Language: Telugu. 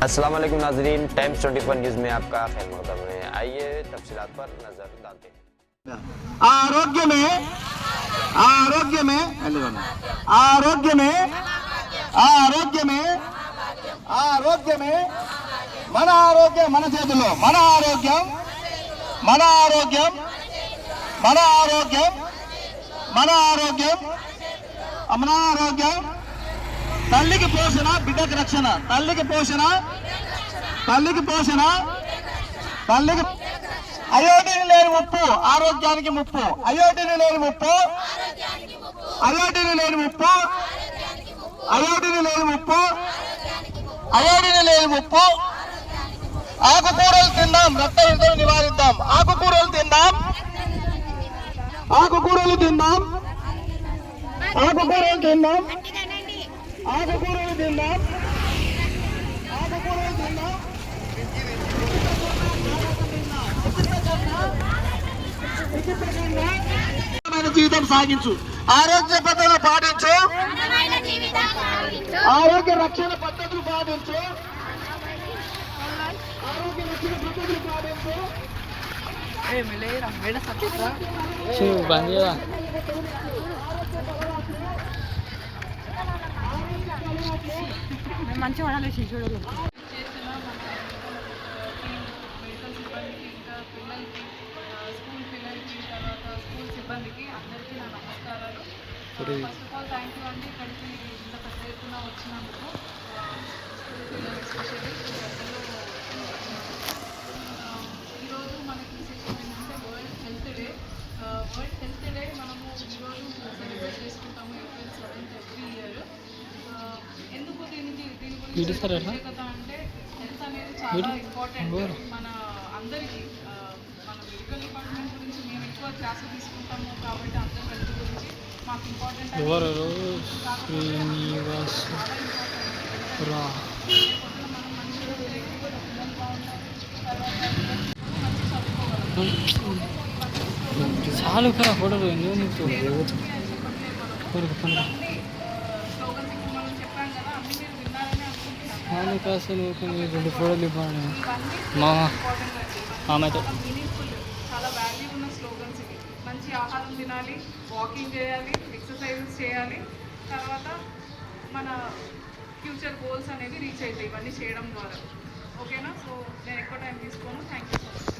अस्सलाम वालेकुम नाजरीन, टाइम्स 24 न्यूज़ में आपका खैर मकदम है। आइए तफसीलात पर नजर डालते हैं। आरोग्यमे आरोग्यमे आरोग्यमे आरोग्यमे आरोग्यमे మన ఆరోగ్యం మన చేతుల్లో మన ఆరోగ్యం మన ఆరోగ్యం మన ఆరోగ్యం మన ఆరోగ్యం మన ఆరోగ్యం తల్లికి పోషణ బిడ్డకి రక్షణ తల్లికి పోషణ తల్లికి పోషణ తల్లికి అయోడిని లేని ముప్పు ఆరోగ్యానికి ముప్పు అయోడిని లేని ముప్పు అయోడిని లేని ముప్పు అయోడిని లేని ముప్పు అయోడిని లేని ముప్పు ఆకుకూరలు తిందాం రక్తహీనతను నివారిద్దాం ఆకుకూరలు తిందాం ఆకుకూరలు తిందాం ఆకుకూరలు తిందాం ఆకుకూరలు తిందాం ఆకుకూరలు తిందాం జీవితం సాగించు ఆరోగ్య పద్ధతులు పాటించు ఆరోగ్య రక్షణ పద్ధతులు పాటించు ఆరోగ్య రక్షణ పద్ధతులు పాటించు మంచిగా వాడాలి శిశువులు స్కూల్ పిల్లలకి తర్వాత స్కూల్ సిబ్బందికి అందరికీ నా నమస్కారాలు. First of all thank you అండి ఇక్కడికి ఇంత పెద్ద ఎత్తున వచ్చినందుకు. స్కూల్ పిల్లలు ఎస్పెషల్లీ ఈరోజు మనకి సెషన్ ఏంటంటే world health day. World health day మనము ఈరోజు సెలబ్రేట్ చేసుకుంటాము April 7th ఎవ్రీ ఇయర్. ఎందుకు దీని గురించి ప్రత్యేకత అంటే హెల్త్ అనేది చాలా ఇంపార్టెంట్ మన అందరికీ. మన మెడికల్ డిపార్ట్మెంట్ గురించి మేము ఎక్కువ క్లాస్ తీసుకుంటాము కాబట్టి అందరి హెల్త్ గురించి మాకు ఇంపార్టెంట్ చాలా ఇంపార్టెంట్. మనం మంచిగా పిల్లలు బాగుంటారు, తర్వాత మంచి చదువుకోగలం. చాలు ఫోటో స్లోగన్స్ ఇప్పుడు మనం చెప్పాం కదా, అన్ని మీరు విన్నారని అనుకుంటున్నాను. అసలు రెండు ఫోటోలు ఇవ్వండి చాలా మీనింగ్ఫుల్, చాలా వాల్యూ ఉన్న స్లోగన్స్ ఇవి. మంచి ఆహారం తినాలి, వాకింగ్ చేయాలి, ఎక్సర్సైజెస్ చేయాలి, తర్వాత మన ఫ్యూచర్ గోల్స్ అనేవి రీచ్ అవుతాయి ఇవన్నీ చేయడం ద్వారా. ఓకేనా? సో నేను ఎక్కువ టైం తీసుకోను. Thank you so much.